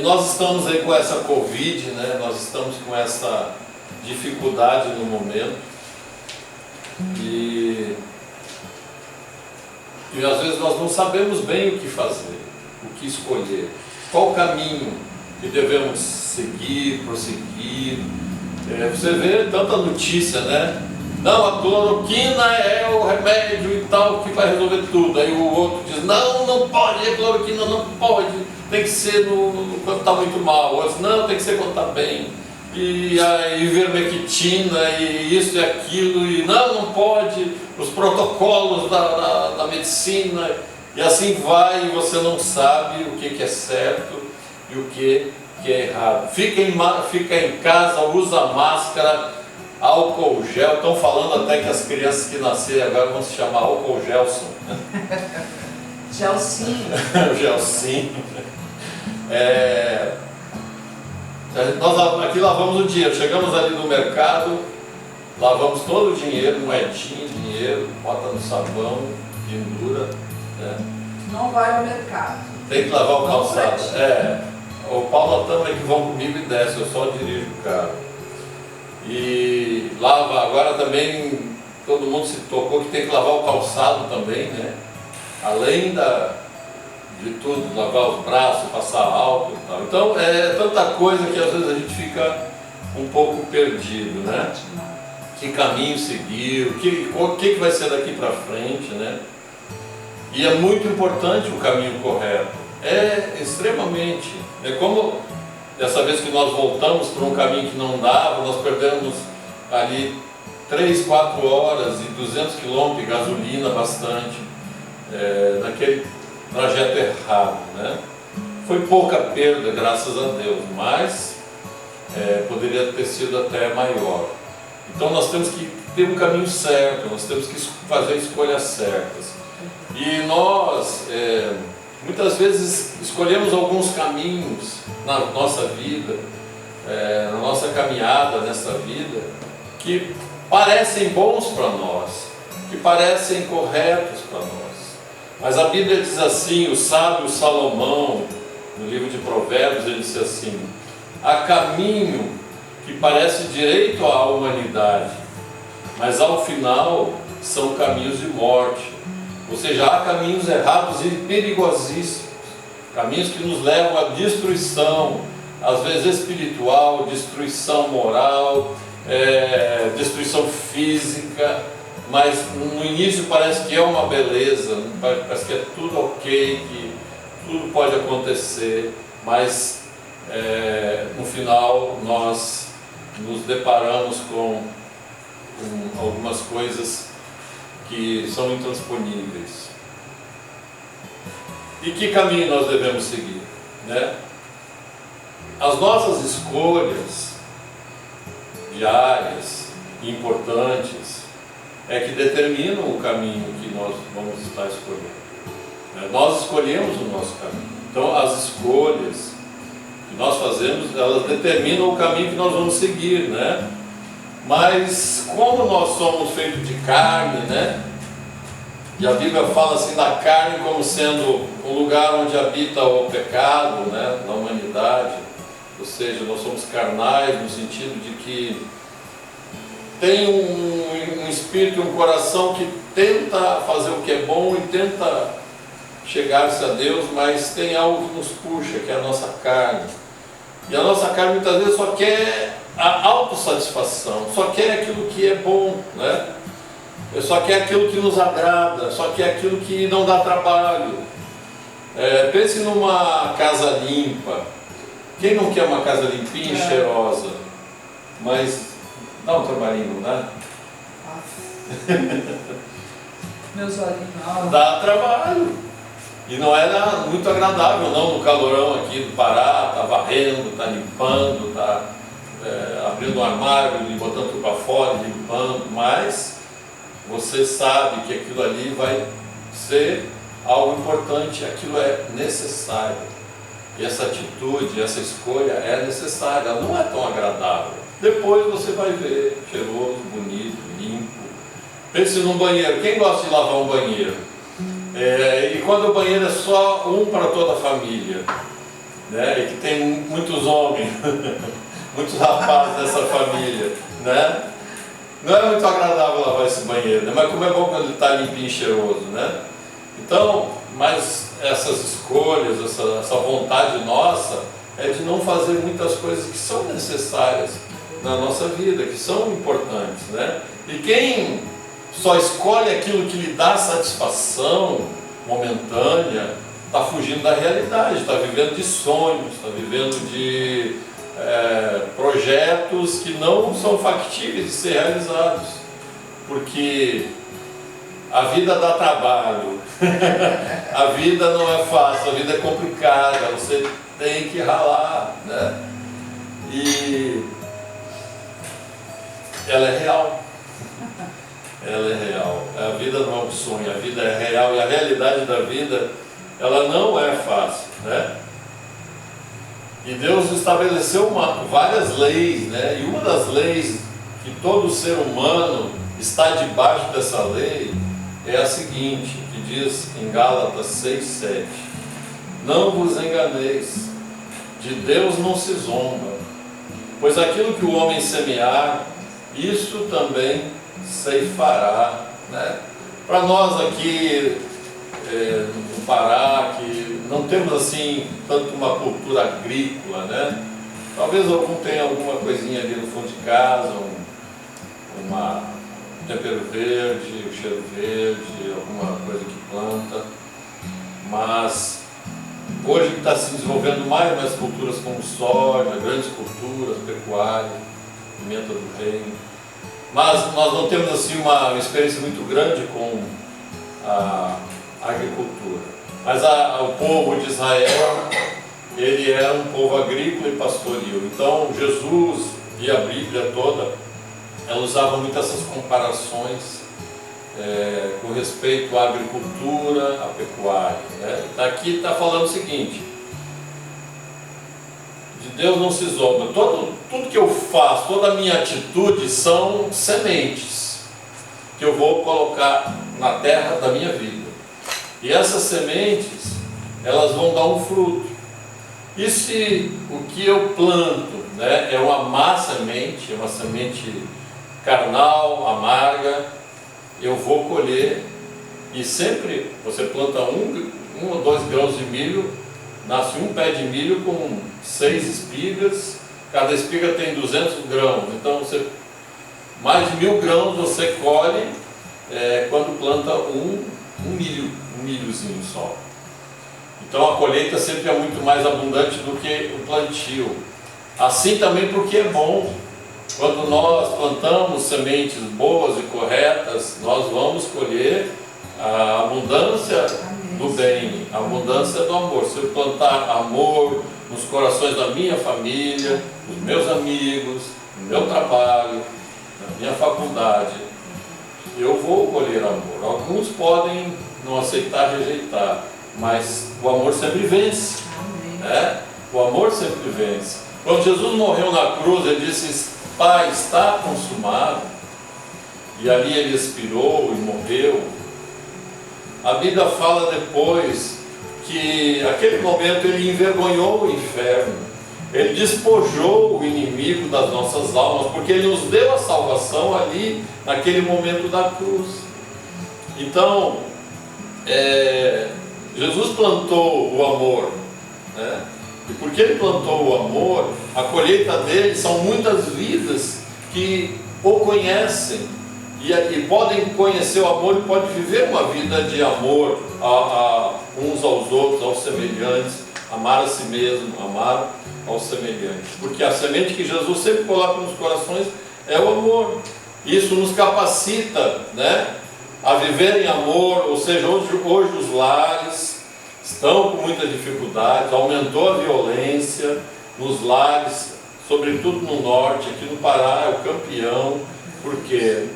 Nós estamos aí com essa Covid, né? Nós estamos com essa dificuldade no momento e às vezes nós não sabemos bem o que fazer, o que escolher, qual caminho que devemos seguir, prosseguir. Você vê tanta notícia, né? Não, a cloroquina é o remédio e tal que vai resolver tudo. Aí o outro diz, não, não pode, a cloroquina não pode, tem que ser quando está muito mal. O outro, não, tem que ser quando está bem. E a ivermectina e isso e aquilo, e não pode, os protocolos da medicina, e assim vai, e você não sabe o que é certo e o que é errado. Fica em casa, usa máscara, álcool gel. Estão falando até que as crianças que nascerem agora vão se chamar álcool gelson. Gelsinho. Gelsinho. Nós aqui lavamos o dinheiro, chegamos ali no mercado, lavamos todo o dinheiro, moedinha, dinheiro, bota no sabão, pendura, né? Não vai ao mercado. Tem que lavar o calçado. O Paulo e a Tâmara que vão comigo e desce, eu só dirijo o carro. E lava, agora também todo mundo se tocou que tem que lavar o calçado também, né? Além de tudo, lavar os braços, passar álcool e tal. Então é tanta coisa que às vezes a gente fica um pouco perdido, né? Que caminho seguir, o que vai ser daqui para frente, né? E é muito importante o caminho correto, extremamente. É como dessa vez que nós voltamos por um caminho que não dava, nós perdemos ali 3, 4 horas e 200 quilômetros de gasolina, bastante, naquele trajeto errado, né? Foi pouca perda, graças a Deus, mas poderia ter sido até maior. Então nós temos que ter um caminho certo, nós temos que fazer escolhas certas. E nós, muitas vezes, escolhemos alguns caminhos na nossa vida, na nossa caminhada nessa vida, que parecem bons para nós, que parecem corretos para nós. Mas a Bíblia diz assim, o sábio Salomão, no livro de Provérbios, ele disse assim: há caminho que parece direito à humanidade, mas ao final são caminhos de morte. Ou seja, há caminhos errados e perigosíssimos, caminhos que nos levam à destruição, às vezes espiritual, destruição moral, destruição física, mas no início parece que é uma beleza, parece que é tudo ok, que tudo pode acontecer, mas no final nós nos deparamos com algumas coisas que são intransponíveis. E que caminho nós devemos seguir, né? As nossas escolhas diárias, importantes, que determinam o caminho que nós vamos estar escolhendo. Nós escolhemos o nosso caminho. Então as escolhas que nós fazemos, elas determinam o caminho que nós vamos seguir, né? Mas como nós somos feitos de carne, né? E a Bíblia fala assim da carne como sendo um lugar onde habita o pecado, né? Na humanidade. Ou seja, nós somos carnais no sentido de que tem um espírito e um coração que tenta fazer o que é bom e tenta chegar-se a Deus, mas tem algo que nos puxa, que é a nossa carne. E a nossa carne muitas vezes só quer a autossatisfação, só quer aquilo que é bom, né? Só quer aquilo que nos agrada, só quer aquilo que não dá trabalho. Pense numa casa limpa. Quem não quer uma casa limpinha e cheirosa? Mas dá um trabalhinho, não dá? Meus olhinhos não. Dá trabalho. E não é muito agradável não, no calorão aqui do Pará, tá varrendo, tá limpando, tá abrindo o armário e botando tudo para fora, limpando, mas você sabe que aquilo ali vai ser algo importante, aquilo é necessário. E essa atitude, essa escolha é necessária, ela não é tão agradável. Depois você vai ver, cheiroso, bonito, limpo. Pense num banheiro, quem gosta de lavar um banheiro? E quando o banheiro é só um para toda a família, né? E que tem muitos homens, muitos rapazes nessa família, né? Não é muito agradável lavar esse banheiro, né? Mas como é bom quando ele está limpinho e cheiroso, né? Então, mas essas escolhas, essa vontade nossa é de não fazer muitas coisas que são necessárias na nossa vida, que são importantes, né? E quem só escolhe aquilo que lhe dá satisfação momentânea, está fugindo da realidade, está vivendo de sonhos, está vivendo de projetos que não são factíveis de ser realizados, porque a vida dá trabalho, a vida não é fácil, a vida é complicada, você tem que ralar, né? E ela é real. Ela é real. A vida não é um sonho, a vida é real e a realidade da vida, ela não é fácil, né? E Deus estabeleceu várias leis, né? E uma das leis que todo ser humano está debaixo dessa lei é a seguinte, que diz em Gálatas 6:7: não vos enganeis, de Deus não se zomba, pois aquilo que o homem semear, isso também ceifará, né? Para nós aqui no Pará, que não temos assim tanto uma cultura agrícola, né? Talvez algum tenha alguma coisinha ali no fundo de casa, um tempero verde, um cheiro verde, alguma coisa que planta, mas hoje está se desenvolvendo mais culturas como soja, grandes culturas, pecuária, pimenta do reino. Mas nós não temos assim uma experiência muito grande com a agricultura. Mas o povo de Israel, ele era um povo agrícola e pastoril. Então Jesus e a Bíblia toda, ela usava muito essas comparações com respeito à agricultura, à pecuária, né? Aqui está falando o seguinte: de Deus não se zomba. Tudo que eu faço, toda a minha atitude são sementes que eu vou colocar na terra da minha vida. E essas sementes, elas vão dar um fruto. E se o que eu planto, né, é uma má semente, é uma semente carnal, amarga, eu vou colher. E sempre você planta um ou dois grãos de milho, nasce um pé de milho com 6 espigas, cada espiga tem 200 grãos, então mais de 1000 grãos você colhe quando planta um milhozinho só. Então a colheita sempre é muito mais abundante do que o plantio. Assim também porque é bom. Quando nós plantamos sementes boas e corretas, nós vamos colher a abundância do bem, a abundância do amor. Se eu plantar amor nos corações da minha família, dos meus amigos, no meu trabalho, na minha faculdade, eu vou colher amor. Alguns podem não aceitar, rejeitar, mas o amor sempre vence, né? O amor sempre vence. Quando Jesus morreu na cruz, ele disse: Pai, está consumado. E ali ele expirou e morreu. A Bíblia fala depois que naquele momento ele envergonhou o inferno, ele despojou o inimigo das nossas almas, porque ele nos deu a salvação ali, naquele momento da cruz. Então, Jesus plantou o amor, né? E porque ele plantou o amor, a colheita dele são muitas vidas que o conhecem e podem conhecer o amor e podem viver uma vida de amor uns aos outros, aos semelhantes, amar a si mesmo, amar aos semelhantes. Porque a semente que Jesus sempre coloca nos corações é o amor. Isso nos capacita, né, a viver em amor. Ou seja, hoje os lares estão com muitas dificuldades, aumentou a violência nos lares, sobretudo no norte. Aqui no Pará é o campeão, porque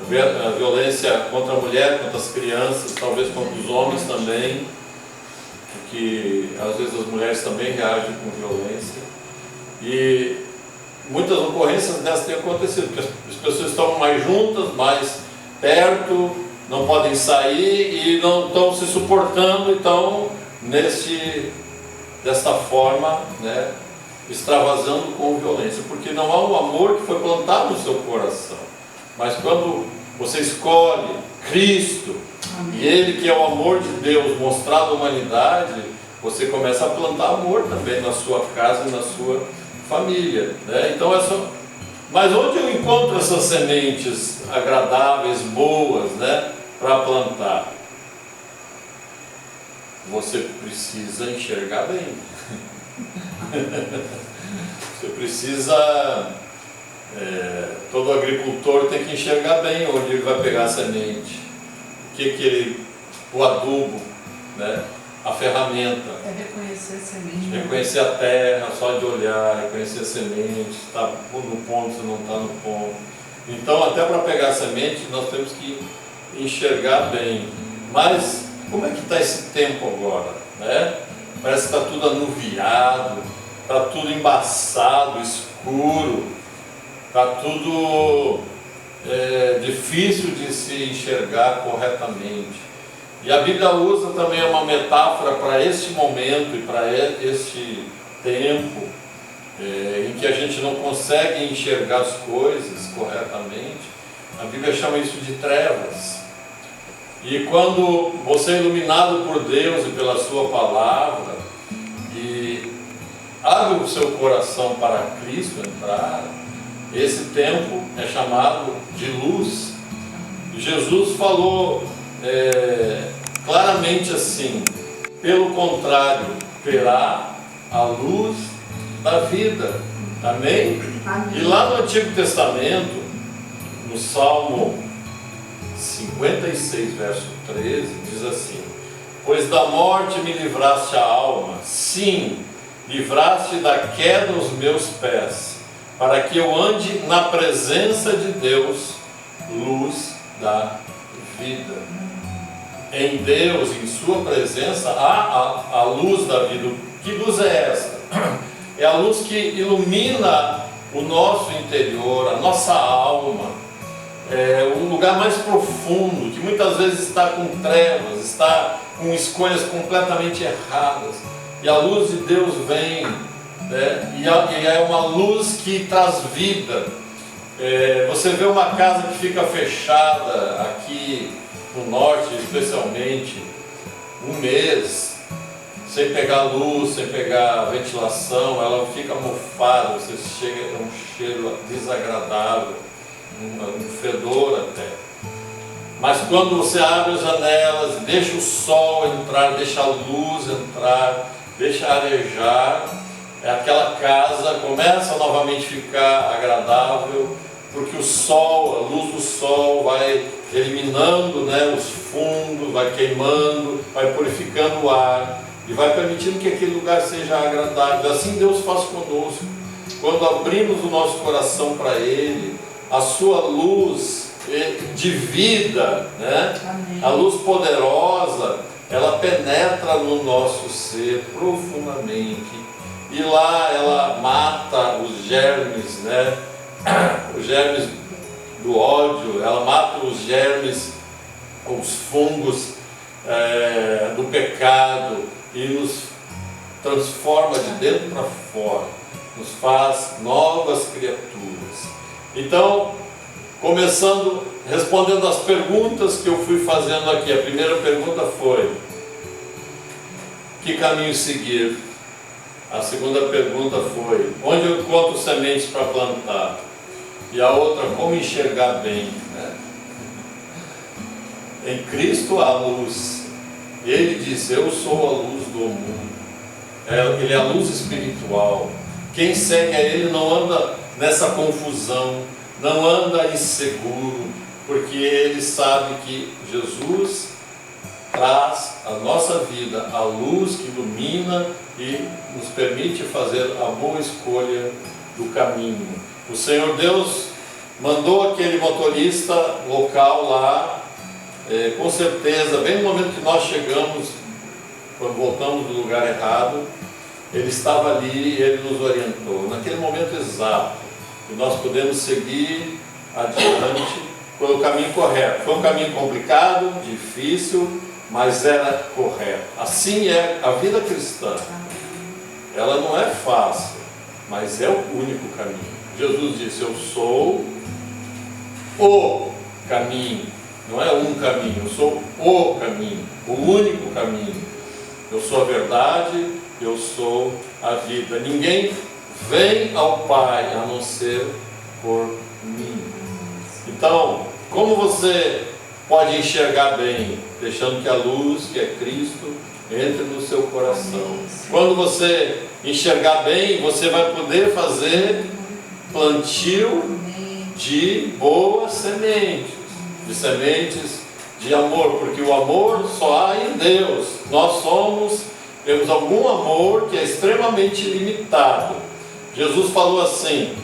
a violência contra a mulher, contra as crianças, talvez contra os homens também, porque às vezes as mulheres também reagem com violência. E muitas ocorrências dessas têm acontecido, porque as pessoas estão mais juntas, mais perto, não podem sair e não estão se suportando, então nesse desta forma, né, extravasando com violência, porque não há um amor que foi plantado no seu coração. Mas quando você escolhe Cristo, e Ele que é o amor de Deus mostrado à humanidade, você começa a plantar amor também na sua casa e na sua família, né? Então mas onde eu encontro essas sementes agradáveis, boas, né, para plantar? Você precisa enxergar bem. Você precisa... todo agricultor tem que enxergar bem onde ele vai pegar a semente. O adubo, né? A ferramenta. É reconhecer a semente. Reconhecer a terra, só de olhar, reconhecer a semente, se está no ponto, se não está no ponto. Então, até para pegar a semente, nós temos que enxergar bem. Mas, como é que está esse tempo agora? Né? Parece que está tudo anuviado, está tudo embaçado, escuro, está tudo difícil de se enxergar corretamente. E a Bíblia usa também uma metáfora para este momento e para este tempo em que a gente não consegue enxergar as coisas corretamente. A Bíblia chama isso de trevas. E quando você é iluminado por Deus e pela sua palavra e abre o seu coração para Cristo entrar, esse tempo é chamado de luz. E Jesus falou claramente assim: pelo contrário, terá a luz da vida. Amém? Amém. E lá no Antigo Testamento, no Salmo 56, verso 13, diz assim: pois da morte me livraste a alma, sim, livraste da queda os meus pés, para que eu ande na presença de Deus, luz da vida. Em Deus, em sua presença, há a luz da vida. Que luz é esta? É a luz que ilumina o nosso interior, a nossa alma, um lugar mais profundo, que muitas vezes está com trevas, está com escolhas completamente erradas, e a luz de Deus vem, né? E é uma luz que traz vida. Você vê uma casa que fica fechada aqui no norte, especialmente, um mês, sem pegar luz, sem pegar ventilação, ela fica mofada, você chega, é um cheiro desagradável, um fedor até. Mas quando você abre as janelas, deixa o sol entrar, deixa a luz entrar, deixa arejar, aquela casa começa a novamente ficar agradável, porque o sol, a luz do sol vai eliminando, né, os fungos, vai queimando, vai purificando o ar e vai permitindo que aquele lugar seja agradável. Assim Deus faz conosco. Quando abrimos o nosso coração para Ele, a sua luz de vida, né, a luz poderosa, ela penetra no nosso ser profundamente. E lá ela mata os germes, né? Os germes do ódio, ela mata os germes, os fungos do pecado e nos transforma de dentro para fora, nos faz novas criaturas. Então, respondendo às perguntas que eu fui fazendo aqui, a primeira pergunta foi: que caminho seguir? A segunda pergunta foi: onde eu encontro sementes para plantar? E a outra: como enxergar bem, né? Em Cristo há luz. Ele diz: eu sou a luz do mundo. Ele é a luz espiritual. Quem segue a Ele não anda nessa confusão, não anda inseguro, porque ele sabe que Jesus traz à nossa vida a luz que ilumina e nos permite fazer a boa escolha do caminho. O Senhor Deus mandou aquele motorista local lá, com certeza, bem no momento que nós chegamos, quando voltamos do lugar errado, Ele estava ali e Ele nos orientou, naquele momento exato, e nós podemos seguir adiante pelo caminho correto. Foi um caminho complicado, difícil, mas era correto. Assim é a vida cristã. ela não é fácil, mas é o único caminho. Jesus disse: eu sou o caminho. Não é um caminho, eu sou o caminho, o único caminho. Eu sou a verdade, eu sou a vida. Ninguém vem ao Pai a não ser por mim. Então, como você pode enxergar bem? Deixando que a luz, que é Cristo, entre no seu coração. Quando você enxergar bem, você vai poder fazer plantio de boas sementes, de sementes de amor, porque o amor só há em Deus. Nós temos algum amor que é extremamente limitado. Jesus falou assim,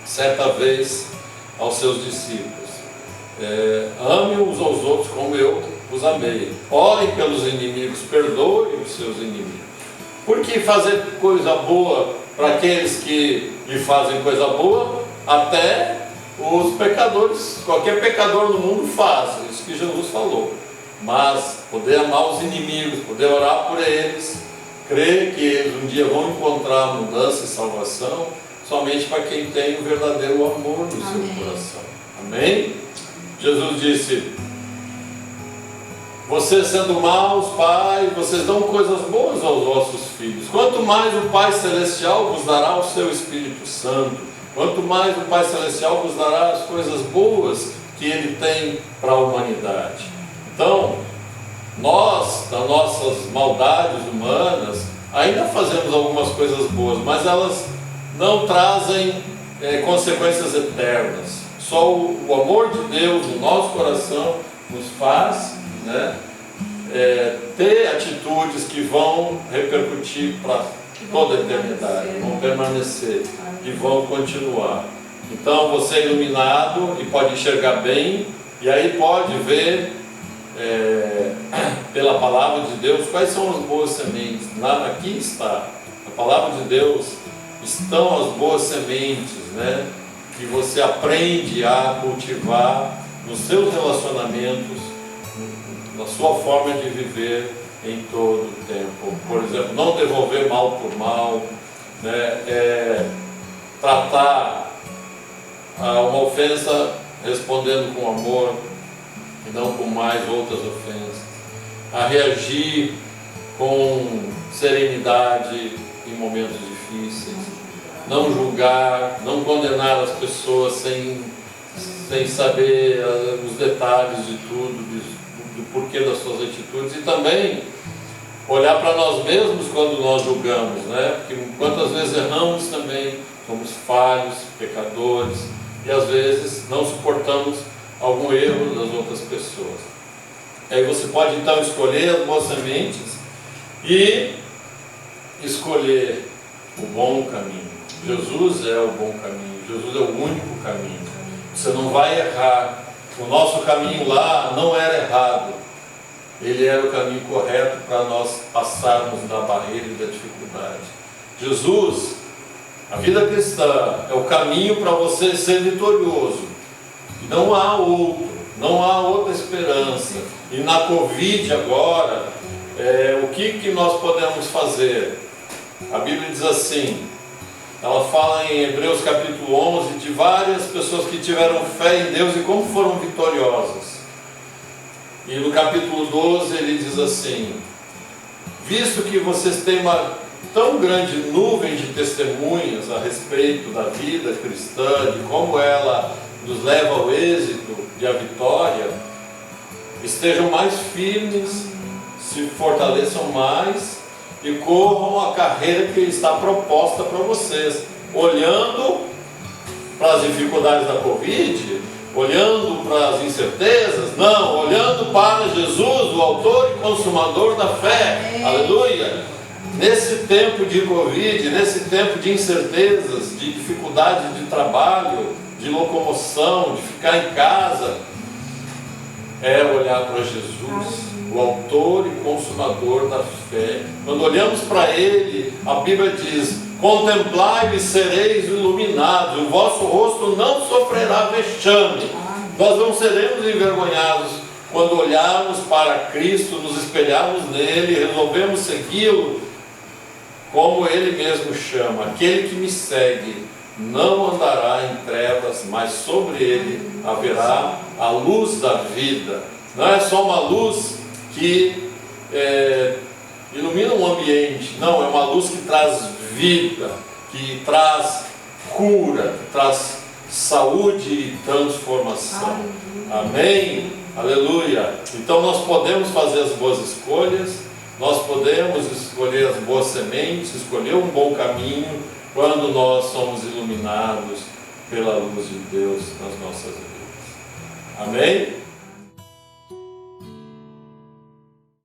certa vez, aos seus discípulos: ame uns aos outros como eu os amei. Orem pelos inimigos, perdoem os seus inimigos. Porque fazer coisa boa para aqueles que lhe fazem coisa boa, até os pecadores, qualquer pecador no mundo faz, isso que Jesus falou. Mas poder amar os inimigos, poder orar por eles, crer que eles um dia vão encontrar mudança e salvação, somente para quem tem o verdadeiro amor no seu coração. Amém? Jesus disse: vocês sendo maus, Pai, vocês dão coisas boas aos vossos filhos. Quanto mais o Pai Celestial vos dará o seu Espírito Santo. Quanto mais o Pai Celestial vos dará as coisas boas que Ele tem para a humanidade. Então, nós, das nossas maldades humanas, ainda fazemos algumas coisas boas, mas elas não trazem consequências eternas. Só o amor de Deus no nosso coração nos faz ter atitudes que vão repercutir para toda a eternidade, vão permanecer e vão continuar. Então você é iluminado e pode enxergar bem, e aí pode ver pela palavra de Deus quais são as boas sementes. Aqui está, a palavra de Deus estão as boas sementes, que você aprende a cultivar nos seus relacionamentos, na sua forma de viver em todo o tempo. Por exemplo, não devolver mal por mal, tratar uma ofensa respondendo com amor e não com mais outras ofensas, a reagir com serenidade em momentos difíceis, não julgar, não condenar as pessoas sem saber os detalhes de tudo, do porquê das suas atitudes, e também olhar para nós mesmos quando nós julgamos, porque quantas vezes erramos também, somos falhos, pecadores, e às vezes não suportamos algum erro das outras pessoas. Aí você pode então escolher as boas sementes e escolher o bom caminho. Jesus é o bom caminho, Jesus é o único caminho. Você não vai errar. O nosso caminho lá não era errado, ele era o caminho correto para nós passarmos da barreira e da dificuldade. Jesus, a vida cristã, é o caminho para você ser vitorioso. Não há outro, não há outra esperança. E na Covid agora, o que nós podemos fazer? A Bíblia diz assim, ela fala em Hebreus capítulo 11 de várias pessoas que tiveram fé em Deus e como foram vitoriosas. E no capítulo 12 ele diz assim: visto que vocês têm uma tão grande nuvem de testemunhas a respeito da vida cristã, de como ela nos leva ao êxito e à vitória, estejam mais firmes, se fortaleçam mais e corram a carreira que está proposta para vocês, olhando para as dificuldades da Covid, olhando para as incertezas, não, olhando para Jesus, o autor e consumador da fé. Aleluia! Nesse tempo de Covid, nesse tempo de incertezas, de dificuldade de trabalho, de locomoção, de ficar em casa, é olhar para Jesus, o autor e consumador da fé. Quando olhamos para Ele, a Bíblia diz: contemplai-o e sereis iluminados, o vosso rosto não sofrerá vexame. Nós não seremos envergonhados quando olharmos para Cristo, nos espelharmos nele, resolvemos segui-lo como Ele mesmo chama, aquele que me segue não andará em trevas, mas sobre ele haverá a luz da vida. Não é só uma luz que ilumina um ambiente, não, é uma luz que traz vida, que traz cura, que traz saúde e transformação. Amém? Aleluia! Então nós podemos fazer as boas escolhas, nós podemos escolher as boas sementes, escolher um bom caminho, quando nós somos iluminados pela luz de Deus nas nossas vidas. Amém?